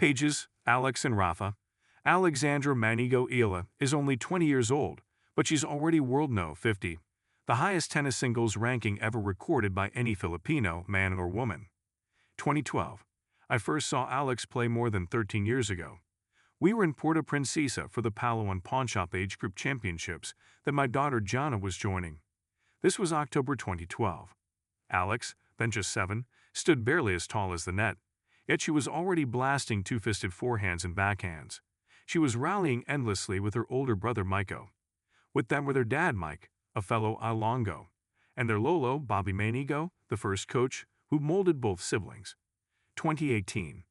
Pages, Alex and Rafa. Alexandra Maniego Eala is only 20 years old, but she's already world no. 50, the highest tennis singles ranking ever recorded by any Filipino, man or woman. 2012. I first saw Alex play more than 13 years ago. We were in Puerto Princesa for the Palawan Pawnshop age group championships that my daughter Jana was joining. This was October 2012. Alex, then just 7, stood barely as tall as the net, yet she was already blasting two-fisted forehands and backhands. She was rallying endlessly with her older brother Maiko. With them were their dad Mike, a fellow Ilonggo, and their lolo Bobby Maniego, the first coach, who molded both siblings. 2018.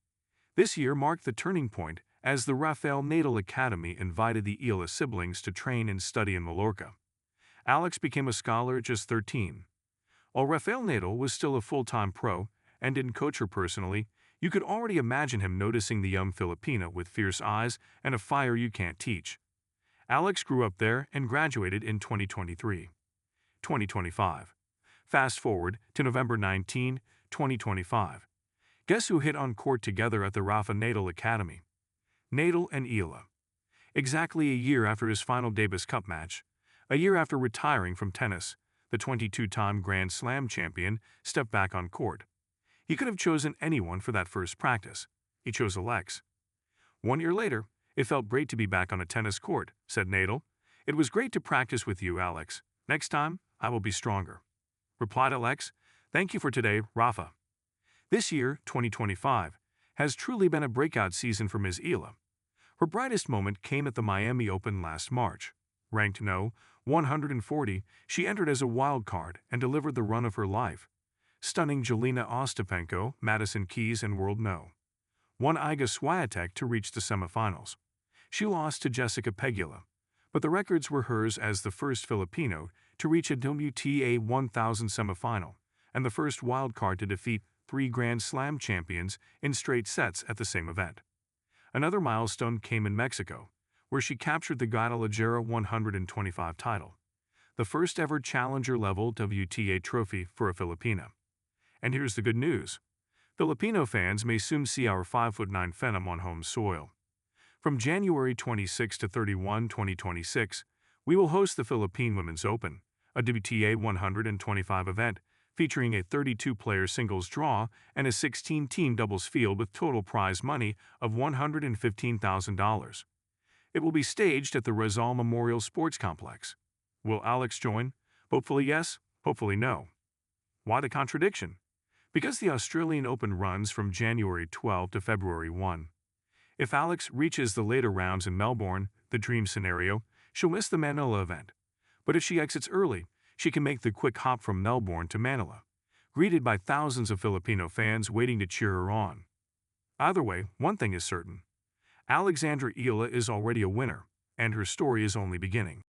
This year marked the turning point as the Rafael Natal Academy invited the Eala siblings to train and study in Mallorca. Alex became a scholar at just 13. While Rafael Natal was still a full-time pro and didn't coach her personally, you could already imagine him noticing the young Filipina with fierce eyes and a fire you can't teach. Alex grew up there and graduated in 2023. 2025. Fast forward to November 19, 2025. Guess who hit on court together at the Rafa Natal Academy? Natal and Eala. Exactly a year after his final Davis Cup match, a year after retiring from tennis, the 22-time Grand Slam champion stepped back on court. He could have chosen anyone for that first practice. He chose Alex. 1 year later, it felt great to be back on a tennis court, said Natal. It was great to practice with you, Alex. Next time, I will be stronger. Replied Alex, thank you for today, Rafa. This year, 2025, has truly been a breakout season for Ms. Eala. Her brightest moment came at the Miami Open last March. Ranked No. 140, she entered as a wild card and delivered the run of her life, stunning Jelena Ostapenko, Madison Keys, and World No. 1 Iga Swiatek to reach the semifinals. She lost to Jessica Pegula, but the records were hers as the first Filipino to reach a WTA 1000 semifinal and the first wildcard to defeat 3 Grand Slam champions in straight sets at the same event. Another milestone came in Mexico, where she captured the Guadalajara 125 title, the first ever challenger-level WTA trophy for a Filipina. And here's the good news. Filipino fans may soon see our 5'9" phenom on home soil. From January 26 to 31, 2026, we will host the Philippine Women's Open, a WTA 125 event featuring a 32-player singles draw and a 16-team doubles field with total prize money of $115,000. It will be staged at the Rizal Memorial Sports Complex. Will Alex join? Hopefully yes, hopefully no. Why the contradiction? Because the Australian Open runs from January 12 to February 1. If Alex reaches the later rounds in Melbourne, the dream scenario, she'll miss the Manila event. But if she exits early, she can make the quick hop from Melbourne to Manila, greeted by thousands of Filipino fans waiting to cheer her on. Either way, one thing is certain. Alexandra Eala is already a winner, and her story is only beginning.